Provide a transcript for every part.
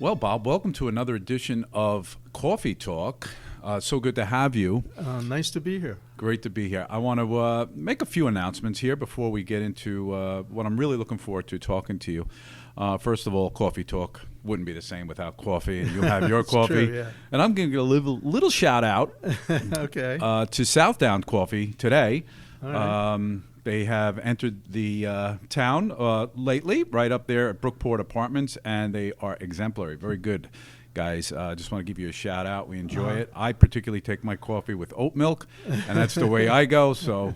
Well, Bob, welcome to another edition of Coffee Talk. So good to have you. Nice to be here. Great to be here. I want to make a few announcements here before we get into what I'm really looking forward to talking to you. First of all, Coffee Talk wouldn't be the same without coffee, and you'll have your coffee. True, yeah. And I'm going to give a little shout out Okay. to Southdown Coffee today. All right. They have entered the town lately, right up there at Brookport Apartments, and they are exemplary. Very good, guys. Just want to give you a shout out. We enjoy it. I particularly take my coffee with oat milk, and that's the way I go. So,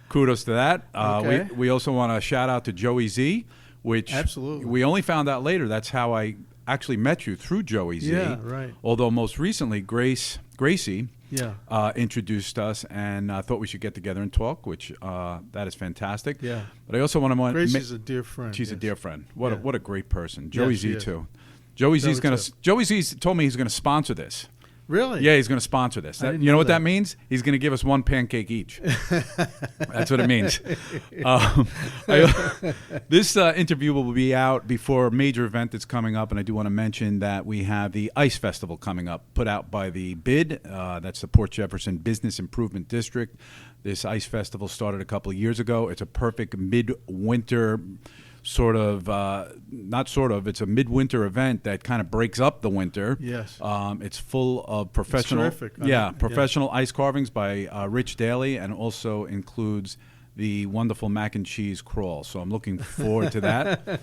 kudos to that. Okay. We also want to shout out to Joey Z, which Absolutely. we only found out later. That's how I actually met you, through Joey Z. Yeah, right. Although most recently, Gracie. Yeah. Introduced us and thought we should get together and talk, which that is fantastic. Yeah. But I also want to Gracie's a dear friend. She's a yes. dear friend. What Yeah. what a great person. Joey she Z is. too. Joey Z's Joey gonna. too. Joey Z's told me he's gonna sponsor this. Really? Yeah, he's gonna sponsor this. I didn't You know know what that that. means? He's gonna give us one pancake each. That's what it means. This interview will be out before a major event that's coming up, and I do want to mention that we have the Ice Festival coming up, put out by the BID. That's the Port Jefferson Business Improvement District. This Ice Festival started a couple of years ago. It's a perfect midwinter it's a midwinter event that kind of breaks up the winter. Yes. It's full of professional, It's terrific. professional ice carvings by Rich Daly, and also includes the wonderful mac and cheese crawl. So I'm looking forward to that.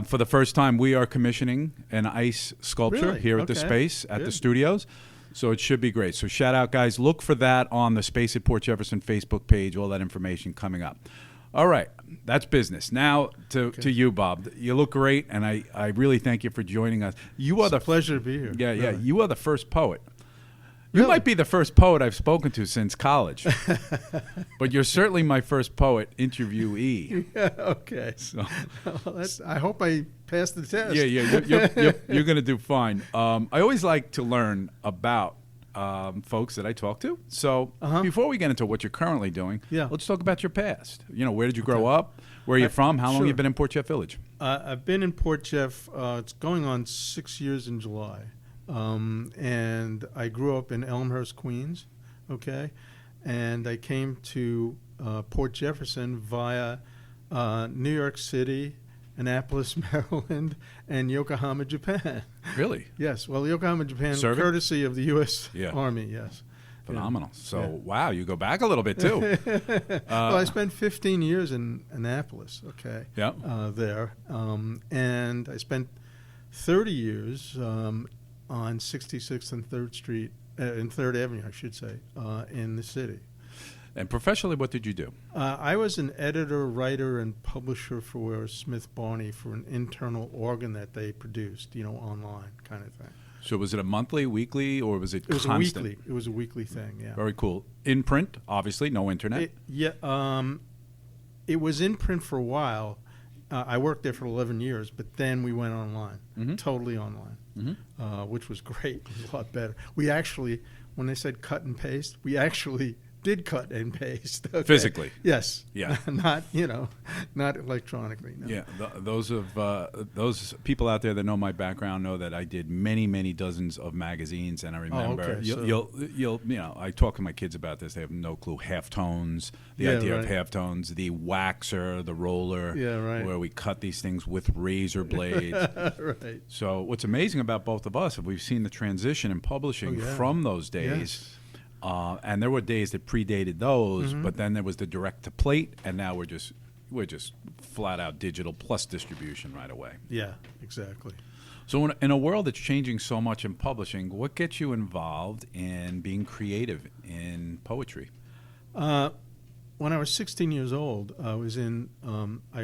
For the first time, we are commissioning an ice sculpture Really? here at the Okay. space, at the Good. studios. So it should be great. So shout out, guys. Look for that on the Space at Port Jefferson Facebook page, all that information coming up. All right, that's business. Now to you, Bob. You look great, and I really thank you for joining us. You are It's a pleasure to be here. Yeah. Really. You are the first poet. You Really? might be the first poet I've spoken to since college, but you're certainly my first poet interviewee. Yeah, okay. So, Well, I hope I passed the test. you're going to do fine. I always like to learn about folks that I talk to. So before we get into what you're currently doing, Yeah. let's talk about your past. Where did you grow up? Where are you from? How long sure. have you been in Port Jeff Village? I've been in Port Jeff. It's going on 6 years in July. And I grew up in Elmhurst, Queens, okay? And I came to Port Jefferson via New York City, Annapolis, Maryland, and Yokohama, Japan. Really? Yes, well, Yokohama, Japan, Serving? courtesy of the U.S. Yeah. Army, yes. Phenomenal. So, Yeah. wow, you go back a little bit, too. Well, I spent 15 years in Annapolis, okay, Yeah. there. And I spent 30 years on 66th and 3rd Street, in 3rd Avenue, I should say, in the city. And professionally, what did you do? I was an editor, writer, and publisher for Smith Barney for an internal organ that they produced, online kind of thing. So was it a monthly, weekly, or was it It was constant? a weekly. It was a weekly thing, yeah. Very cool. In print, obviously, no internet. It was in print for a while. I worked there for 11 years, but then we went online, totally online, which was great. It was a lot better. We actually, when they said cut and paste, we actually did cut and paste. Okay? Physically? Yes. Yeah. not electronically. No. Yeah, those people out there that know my background know that I did many, many dozens of magazines, and I remember okay, you'll I talk to my kids about this. They have no clue. Halftones, the Yeah, idea of right. halftones, the waxer, the roller, Yeah, right. where we cut these things with razor blades. Right. So what's amazing about both of us is we've seen the transition in publishing Oh, yeah. from those days. Yes. And there were days that predated those, but then there was the direct to plate, and now we're just flat out digital plus distribution right away. Yeah, exactly. So in a world that's changing so much in publishing, what gets you involved in being creative in poetry? When I was 16 years old, I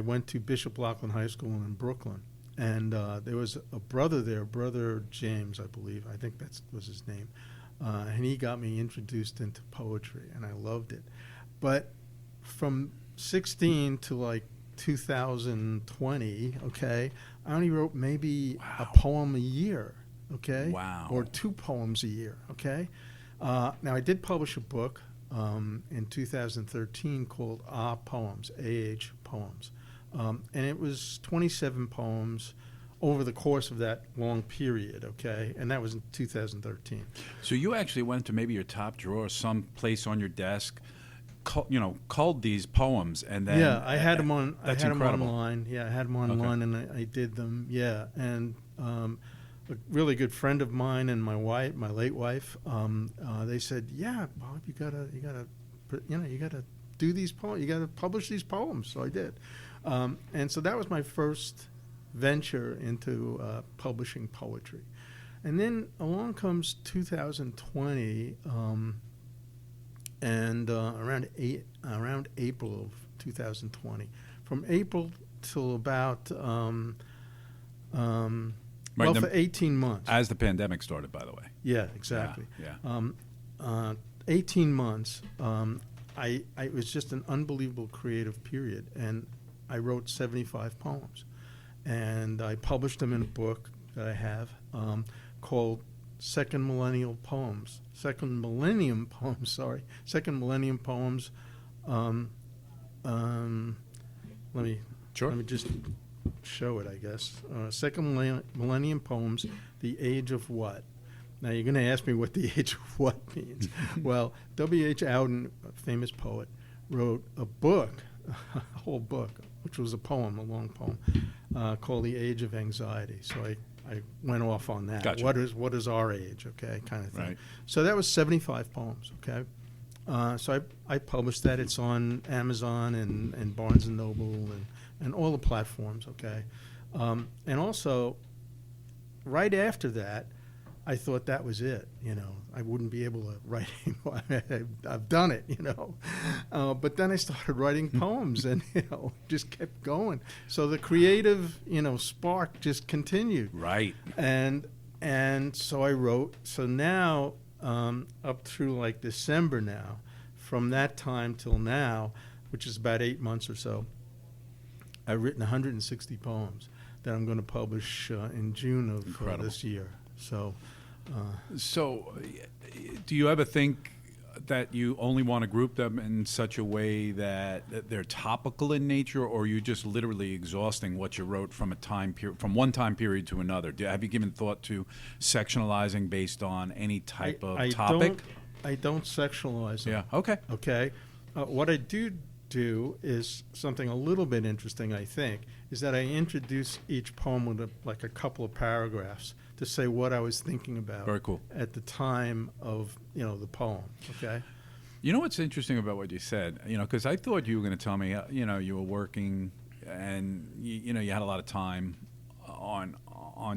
went to Bishop Loughlin High School in Brooklyn, and there was a brother there, Brother James, I believe. I think that was his name. And he got me introduced into poetry, and I loved it. But from 16 to like 2020, okay, I only wrote maybe a poem a year, okay? Wow. Or 2 poems a year, okay? Now, I did publish a book in 2013 called Poems, A-H Poems. And it was 27 poems over the course of that long period, okay? And that was in 2013. So you actually went to maybe your top drawer, some place on your desk, culled these poems, and then Yeah, I had them on. That's I had incredible. them online. Yeah, I had them online, and I did them. Yeah, and a really good friend of mine and my wife, my late wife, they said, "Yeah, Bob, you gotta do these poems. You gotta publish these poems." So I did, and so that was my first venture into publishing poetry. And then along comes 2020, and around April of 2020. From April till about Right, for 18 months. as the pandemic started, by the way. Yeah, exactly. Yeah. 18 months. It was just an unbelievable creative period, and I wrote 75 poems, and I published them in a book that I have called Second Millennium Poems. Second Millennium Poems. Let me just show it, I guess. Second Millennium Poems, The Age of What? Now, you're going to ask me what the age of what means. Well, W.H. Auden, a famous poet, wrote a book, a whole book, which was a poem, a long poem, called The Age of Anxiety. So I went off on that. Gotcha. What is our age, okay, kind of thing. Right. So that was 75 poems, okay? So I published that. It's on Amazon and Barnes & Noble and all the platforms, okay? And also, right after that, I thought that was it, I wouldn't be able to write anymore. I've done it, But then I started writing poems and, just kept going. So the creative, spark just continued. Right. And so I wrote. So now, up through like December now, from that time till now, which is about 8 months or so, I've written 160 poems that I'm going to publish in June of this year. So, do you ever think that you only want to group them in such a way that they're topical in nature, or are you just literally exhausting what you wrote from from one time period to another? Have you given thought to sectionalizing based on any type of topic? I don't sectionalize them. Yeah. Okay. Okay. What I do is something a little bit interesting, I think, is that I introduce each poem with a couple of paragraphs to say what I was thinking about. Very cool. At the time of, the poem, okay? You know what's interesting about what you said, because I thought you were going to tell me, you were working and, you had a lot of time on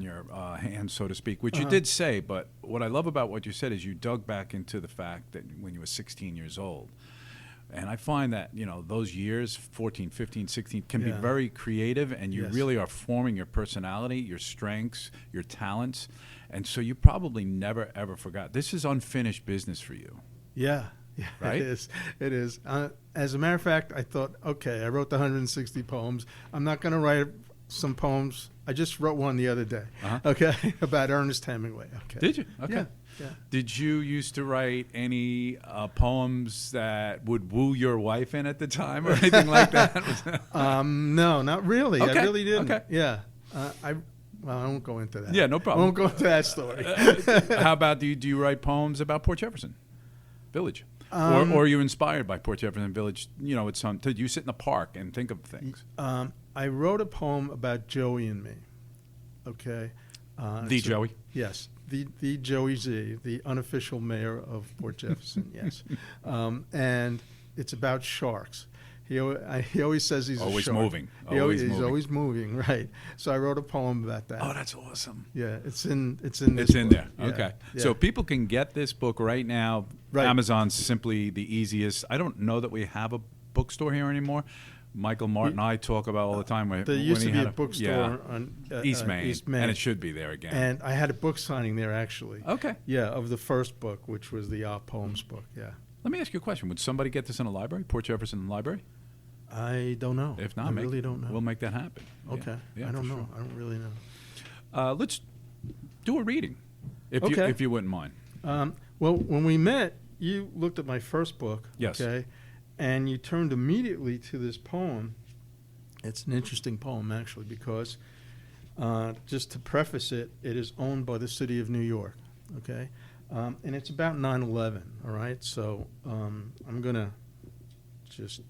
your hands, so to speak, which you did say, but what I love about what you said is you dug back into the fact that when you were 16 years old. And I find that, those years, 14, 15, 16, can be very creative, and you really are forming your personality, your strengths, your talents. And so you probably never, ever forgot. This is unfinished business for you. Yeah, right? It is. As a matter of fact, I thought, okay, I wrote the 160 poems. I'm not going to write some poems. I just wrote one the other day, okay, about Ernest Hemingway. Okay. Did you? Okay. Yeah. Did you used to write any poems that would woo your wife in at the time or anything like that? No, not really. Okay. I really didn't. Okay. Yeah. I won't go into that. Yeah, no problem. I won't go into that story. How about do you write poems about Port Jefferson Village? Or are you inspired by Port Jefferson Village? Did you sit in the park and think of things? I wrote a poem about Joey and me. Okay. Joey? Yes. The Joey Z, the unofficial mayor of Port Jefferson, yes. And it's about sharks. He always says he's always a shark. Moving. He's always moving, right. So I wrote a poem about that. Oh, that's awesome. Yeah, it's in this It's in book. there. Yeah, Okay. yeah. So people can get this book right now. Right. Amazon's simply the easiest. I don't know that we have a bookstore here anymore. Michael Martin and I talk about all the time. There used to be a bookstore on East Main, East Main, and it should be there again. And I had a book signing there, actually. Okay. Yeah, of the first book, which was the Poems book, yeah. Let me ask you a question. Would somebody get this in a library, Port Jefferson Library? I don't know. If not, I really don't know. We'll make that happen. Okay. Yeah, I don't know. sure. I don't really know. Let's do a reading, if you wouldn't mind. Well, when we met, you looked at my first book. Yes. Okay, and you turned immediately to this poem. It's an interesting poem, actually, because Just to preface it, it is owned by the city of New York, okay? And it's about 9/11, all right? So I'm going to just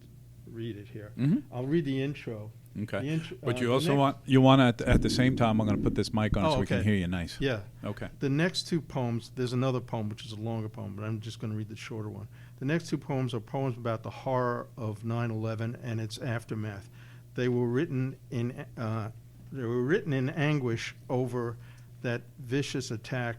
read it here. Mm-hmm. I'll read the intro. Okay. The intro, But you the also next- want at the same time, I'm going to put this mic on so we can okay. hear you nice. Yeah. Okay. The next two poems, there's another poem which is a longer poem, but I'm just going to read the shorter one. The next two poems are poems about the horror of 9/11 and its aftermath. They were written in anguish over that vicious attack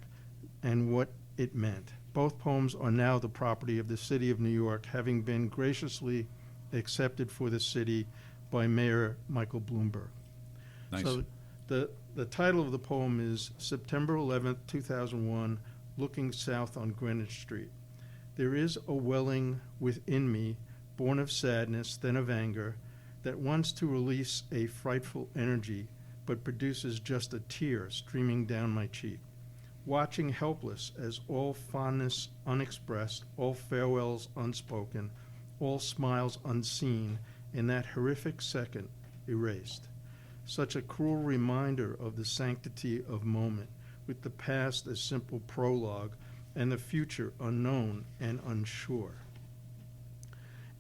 and what it meant. Both poems are now the property of the city of New York, having been graciously accepted for the city by Mayor Michael Bloomberg. Nice. So the title of the poem is September 11th, 2001, Looking South on Greenwich Street. There is a welling within me, born of sadness, then of anger, that wants to release a frightful energy, but produces just a tear streaming down my cheek. Watching helpless as all fondness unexpressed, all farewells unspoken, all smiles unseen, in that horrific second erased. Such a cruel reminder of the sanctity of moment, with the past as simple prologue and the future unknown and unsure.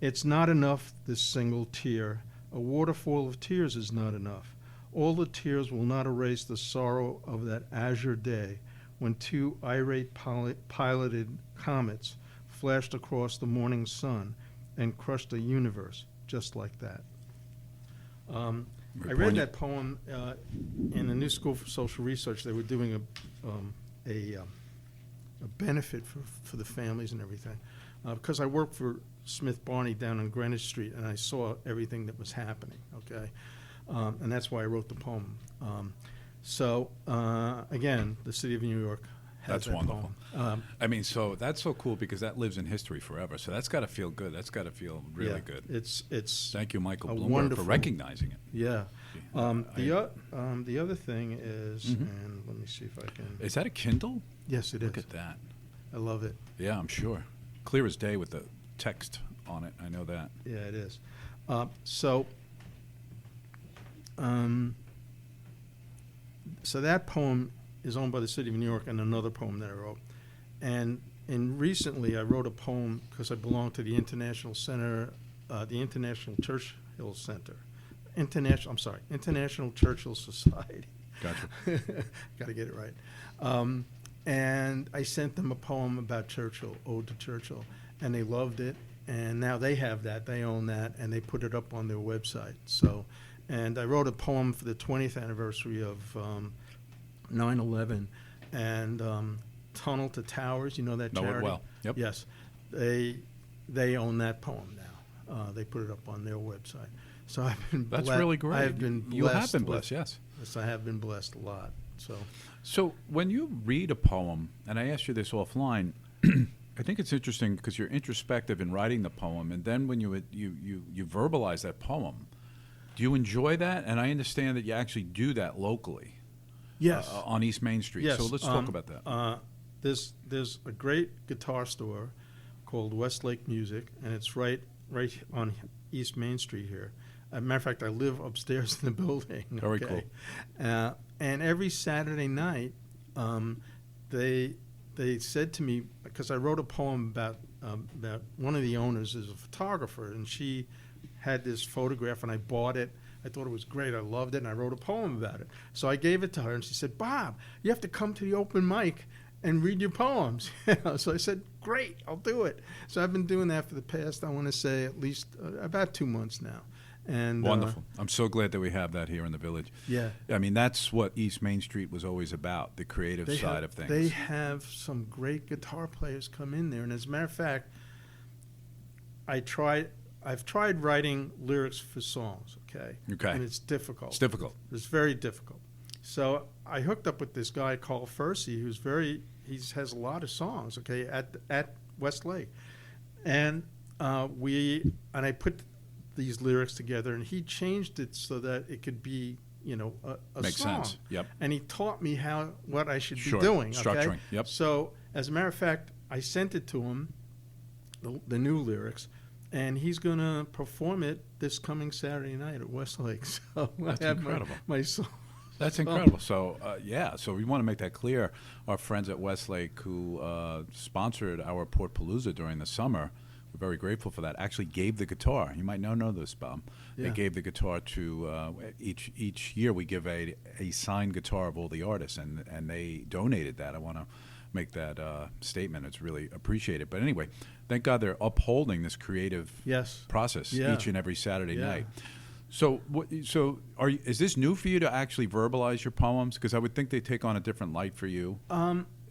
It's not enough, this single tear. A waterfall of tears is not enough. All the tears will not erase the sorrow of that azure day when two irate piloted comets flashed across the morning sun and crushed the universe just like that. I read that poem in the New School for Social Research. They were doing a benefit for the families and everything. Because I worked for Smith Barney down on Greenwich Street, and I saw everything that was happening, okay? And that's why I wrote the poem. Again, the city of New York has That's that wonderful. poem. I mean, so that's so cool because that lives in history forever. So that's got to feel good. That's got to feel really Yeah, good. It's Thank you, Michael a Bloomberg, for wonderful- recognizing it. yeah. I- The other thing is, Mhm. and let me see if I can. Is that a Kindle? Yes, it is. Look at that. I love it. Yeah, I'm sure. Clear as day with the text on it. I know that. Yeah, it is. So that poem is owned by the city of New York, and another poem that I wrote. And recently I wrote a poem because I belong to the International Center, the International Churchill Center. International Churchill Society. Gotcha. Got to get it right. And I sent them a poem about Churchill, Ode to Churchill, and they loved it. And now they have that, they own that, and they put it up on their website. So, and I wrote a poem for the 20th anniversary of 9/11, and Tunnel to Towers, you know that Know it charity? well. Yep. Yes, they own that poem now. They put it up on their website. So I've been That's ble- really great. I've been blessed. You have been with- blessed, yes. Yes, I have been blessed a lot. So when you read a poem, and I asked you this offline, I think it's interesting because you're introspective in writing the poem, and then when you verbalize that poem, do you enjoy that? And I understand that you actually do that locally. Yes. On East Main Street. Yes. So let's talk about that. There's a great guitar store called Westlake Music, and it's right on East Main Street here. As a matter of fact, I live upstairs in the building. Very okay? cool. And every Saturday night, they said to me, because I wrote a poem about one of the owners is a photographer, and she had this photograph, and I bought it. I thought it was great. I loved it, and I wrote a poem about it. So I gave it to her, and she said, "Bob, you have to come to the open mic and read your poems." So I said, "Great, I'll do it." So I've been doing that for the past, I want to say, at least about 2 months now. And Wonderful. I'm so glad that we have that here in the village. Yeah. I mean, that's what East Main Street was always about, the creative side of things. They have some great guitar players come in there, and as a matter of fact, I've tried writing lyrics for songs, okay? Okay. And it's difficult. It's difficult. It's very difficult. So I hooked up with this guy called Fursey, he has a lot of songs, okay, at Westlake. And I put these lyrics together, and he changed it so that it could be, a Makes song. sense. Yep. And he taught me what I should Sure. be doing. Okay? Structuring. Yep. So, as a matter of fact, I sent it to him, the new lyrics, and he's going to perform it this coming Saturday night at Westlake. So That's I have incredible. my That's incredible. So, so we want to make that clear. Our friends at Westlake who sponsored our Port Palooza during the summer, we're very grateful for that, actually gave the guitar. You might not know this, Bob. Yeah. They gave the guitar to, each year we give a signed guitar of all the artists, and they donated that. I want to make that statement. It's really appreciated. But anyway, thank God they're upholding this creative process each and every Saturday night. So, is this new for you to actually verbalize your poems? Because I would think they take on a different light for you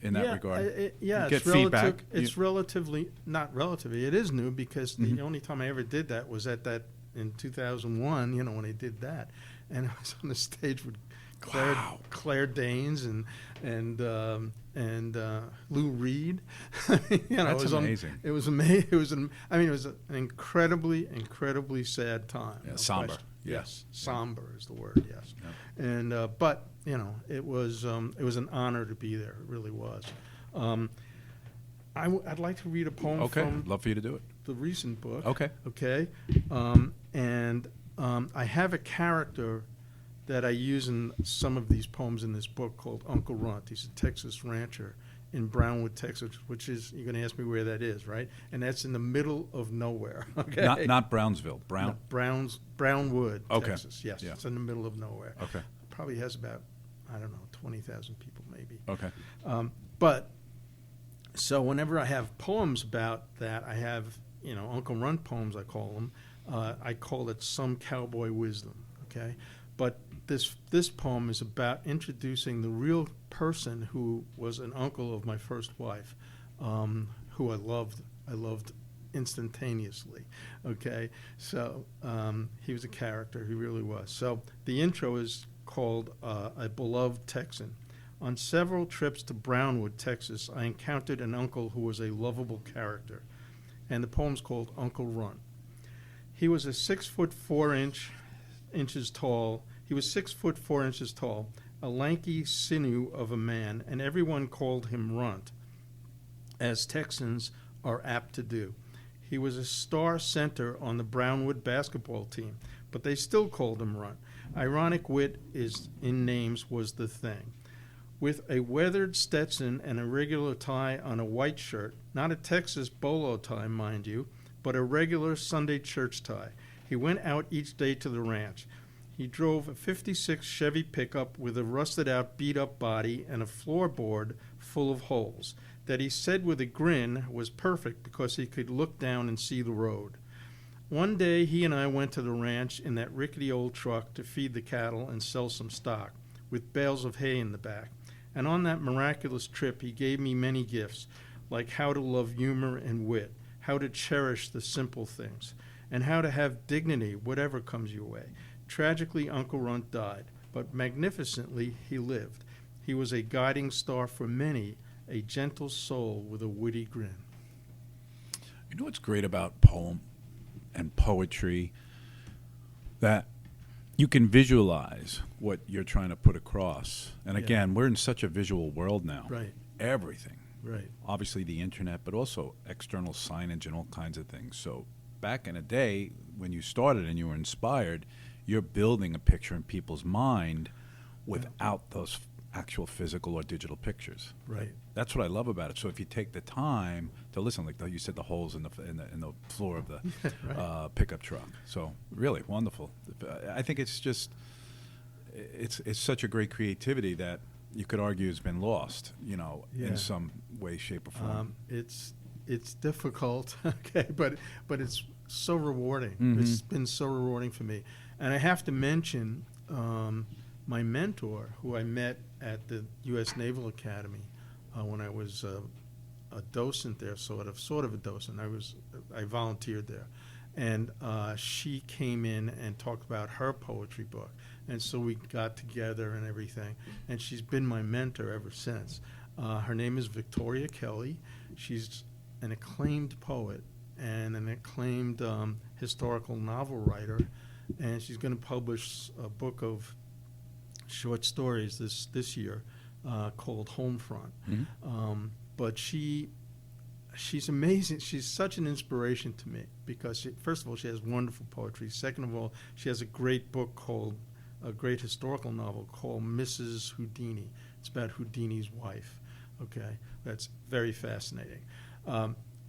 in that regard. You It's get feedback. It's relatively, not relatively, it is new because the only time I ever did that was in 2001, when I did that. And I was on the stage with Claire Danes and Lou Reed. That's amazing. It was amazing. It was an incredibly sad time. Yeah, somber. Question. Yeah. Yes, somber is the word. Yes, and but it was an honor to be there. It really was. I'd like to read a poem from love for you to do it. The recent book. Okay. I have a character that I use in some of these poems in this book called Uncle Runt. He's a Texas rancher in Brownwood, Texas, which is, you're going to ask me where that is, right? And that's in the middle of nowhere. Okay. Not Brownsville. Brownwood, Okay. Texas. Yes, Yeah. It's in the middle of nowhere. Okay. Probably has about 20,000 people maybe. Okay. But so whenever I have poems about that, I have Uncle Runt poems. I call them. I call it Some Cowboy Wisdom. Okay, but this poem is about introducing the real person who was an uncle of my first wife, who I loved instantaneously. Okay, so he was a character. He really was. So the intro is called A Beloved Texan. On several trips to Brownwood, Texas, I encountered an uncle who was a lovable character, and the poem's called Uncle Runt. He was 6 foot 4 inches tall. He was 6 foot 4 inches tall, a lanky sinew of a man, and everyone called him Runt, as Texans are apt to do. He was a star center on the Brownwood basketball team, but they still called him Runt. Ironic wit in names was the thing. With a weathered Stetson and a regular tie on a white shirt, not a Texas bolo tie, mind you, but a regular Sunday church tie, he went out each day to the ranch. He drove a 56 Chevy pickup with a rusted-out, beat-up body and a floorboard full of holes that he said with a grin was perfect because he could look down and see the road. One day he and I went to the ranch in that rickety old truck to feed the cattle and sell some stock, with bales of hay in the back. And on that miraculous trip he gave me many gifts, like how to love humor and wit, how to cherish the simple things, and how to have dignity whatever comes your way. Tragically, Uncle Runt died, but magnificently he lived. He was a guiding star for many, a gentle soul with a witty grin. You know what's great about poem and poetry? That you can visualize what you're trying to put across. And again, we're in such a visual world now. Right. Everything. Right. Obviously the internet, but also external signage and all kinds of things. So back in the day, when you started and you were inspired, you're building a picture in people's mind without those actual physical or digital pictures. Right. That's what I love about it. So if you take the time to listen, like you said, the holes in the floor of the Right. pickup truck. So really wonderful. I think it's just it's such a great creativity that you could argue has been lost, in some way, shape, or form. It's difficult, okay, but it's so rewarding. Mm-hmm. It's been so rewarding for me. And I have to mention my mentor, who I met at the U.S. Naval Academy when I was a docent there, sort of a docent. I volunteered there, and she came in and talked about her poetry book, and so we got together and everything. And she's been my mentor ever since. Her name is Victoria Kelly. She's an acclaimed poet and an acclaimed historical novel writer, and she's going to publish a book of short stories this year called Homefront. Mm-hmm. But she's amazing. She's such an inspiration to me because, first of all, she has wonderful poetry. Second of all, she has a great book called a great historical novel called Mrs. Houdini. It's about Houdini's wife. Okay, that's very fascinating.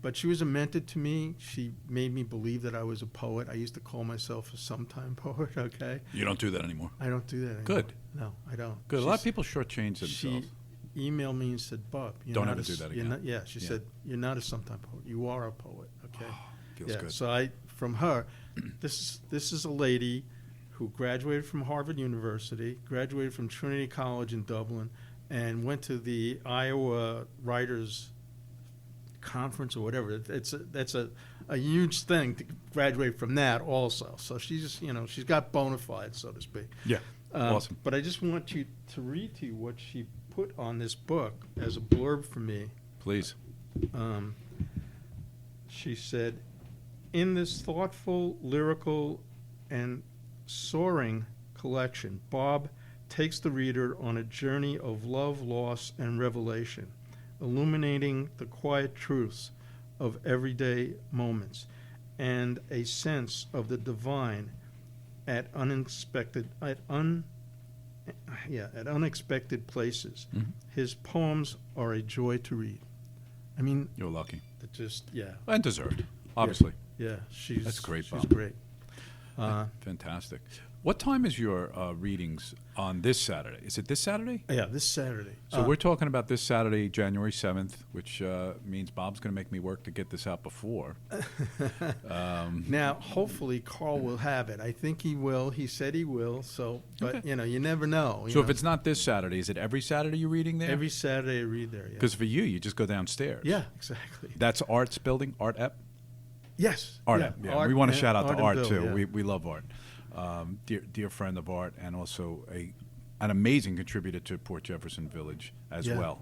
But she was a mentor to me. She made me believe that I was a poet. I used to call myself a sometime poet, okay? You don't do that anymore. I don't do that anymore. Good. No, I don't. Good. A lot of people shortchange themselves. She emailed me and said, Bob, Don't ever do that again. She said, you're not a sometime poet. You are a poet, okay? Feels good. So from her, this is a lady who graduated from Harvard University, graduated from Trinity College in Dublin, and went to the Iowa Writers Conference or whatever. That's a huge thing to graduate from that also. So she's got bona fides, so to speak. Yeah, awesome. But I just want you to read to you what she put on this book as a blurb for me. Please. She said, in this thoughtful, lyrical, and soaring collection, Bob takes the reader on a journey of love, loss, and revelation, illuminating the quiet truths of everyday moments and a sense of the divine at unexpected places. Mm-hmm. His poems are a joy to read. I mean, You're lucky. and deserved, obviously. Yeah, That's great, She's Bob. great. Fantastic. What time is your readings on this Saturday? Is it this Saturday? Yeah, this Saturday. So we're talking about this Saturday, January 7th, which means Bob's going to make me work to get this out before. Now, hopefully, Carl will have it. I think he will. He said he will. So, but Okay. you never know. So if it's not this Saturday, is it every Saturday you're reading there? every Saturday, I read there. Yeah. Because for you just go downstairs. Yeah, exactly. That's Art's building, Art Ep? Yes. Art yeah. Ep, yeah. Art We want to and- shout out to and Art, Bill, too. yeah. We love Art. Dear friend of Art, and also an amazing contributor to Port Jefferson Village as Yeah. well.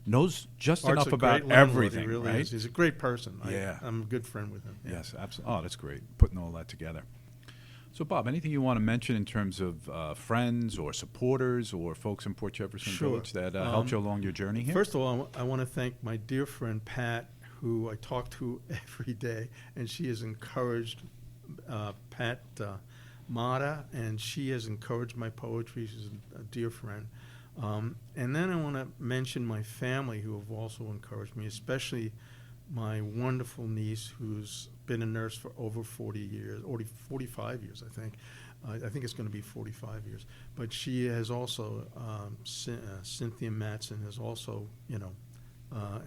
Knows just Art's enough a about great landlord, everything, he really right? is. He's a great person. Yeah. I'm a good friend with him. Yeah. Yes, absolutely. Oh, that's great, putting all that together. So, Bob, anything you want to mention in terms of friends or supporters or folks in Port Jefferson Sure. Village that helped you along your journey here? First of all, I want to thank my dear friend Pat, who I talk to every day, and she has encouraged Pat Motta, and she has encouraged my poetry. She's a dear friend. And then I want to mention my family, who have also encouraged me, especially my wonderful niece, who's been a nurse for over 40 years, or 45 years, I think. I think it's going to be 45 years. But she has also, Cynthia Mattson has also,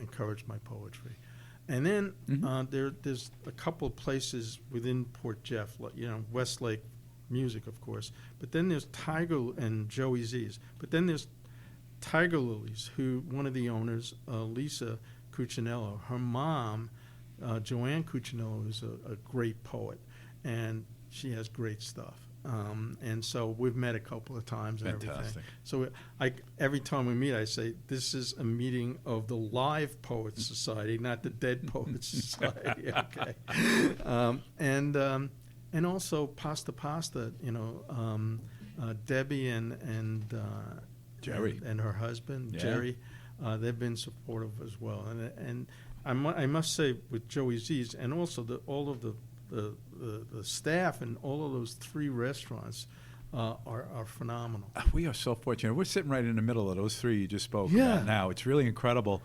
encouraged my poetry. And then there's a couple of places within Port Jeff, like, Westlake Music, of course. But then there's Tiger and Joey Z's. But then there's Tiger Lilies, who one of the owners, Lisa Cuccinello, her mom, Joanne Cuccinello, is a great poet, and she has great stuff. And so we've met a couple of times and everything. Fantastic. So every time we meet, I say, this is a meeting of the Live Poets Society, not the Dead Poets Society. Okay. And also Pasta, Debbie and Jerry. and her husband, Yeah. Jerry, they've been supportive as well. And I must say, with Joey Z's, and also all of the staff and all of those 3 restaurants are phenomenal. We are so fortunate. We're sitting right in the middle of those 3 you just spoke Yeah. about now. It's really incredible.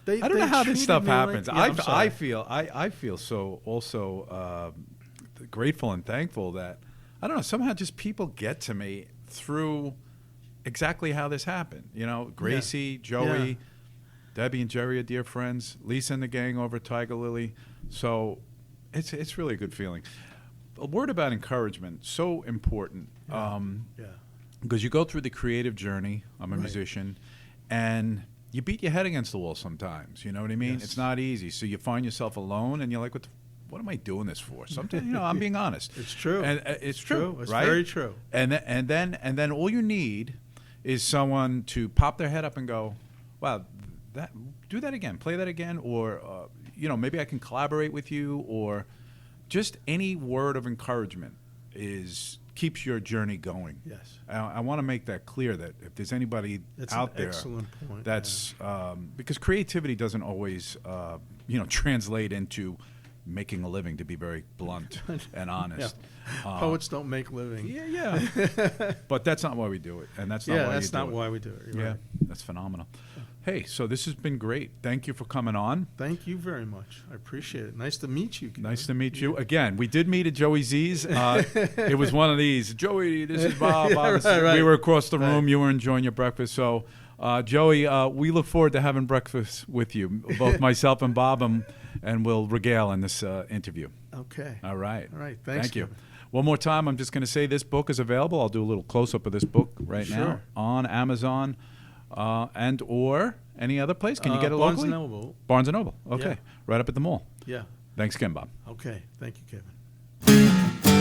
They I don't know how this treated stuff me like- happens. yeah, I'm sorry. I feel so also grateful and thankful that, I don't know, somehow just people get to me through exactly how this happened. Gracie, Joey, Yeah. Debbie and Jerry are dear friends. Lisa and the gang over at Tiger Lily. So it's really a good feeling. A word about encouragement, so important. Yeah. Because you go through the creative journey. I'm a Right. musician, and you beat your head against the wall sometimes. You know what I mean? Yes. It's not easy. So you find yourself alone, and you're like, what am I doing this for? Sometimes, I'm being honest. It's true. And it's true. It's right? very true. And then all you need is someone to pop their head up and go, wow, do that again, play that again, or maybe I can collaborate with you, or just any word of encouragement keeps your journey going. Yes. I want to make that clear, that if there's anybody That's out an there, excellent point. that's because creativity doesn't always translate into making a living, to be very blunt and honest. Poets don't make living. Yeah. But that's not why we do it, and that's not why you do it. why we do it. You're Yeah, right. that's phenomenal. Hey, so this has been great. Thank you for coming on. Thank you very much. I appreciate it. Nice to meet you. Kevin. Nice to meet you. Again, we did meet at Joey Z's. It was one of these. Joey, this is Bob. Yeah, Bob. right. We were across the room. Right. You were enjoying your breakfast. So, Joey, we look forward to having breakfast with you, both myself and Bob, and we'll regale in this interview. Okay. All right. All right. Thanks, Thank you. Kevin. One more time, I'm just going to say this book is available. I'll do a little close-up of this book right now Sure. on Amazon and or any other place. Can you get it Barnes locally? and Noble. Barnes & Noble. Okay. Yeah. Right up at the mall. Yeah. Thanks again, Bob. Okay. Thank you, Kevin.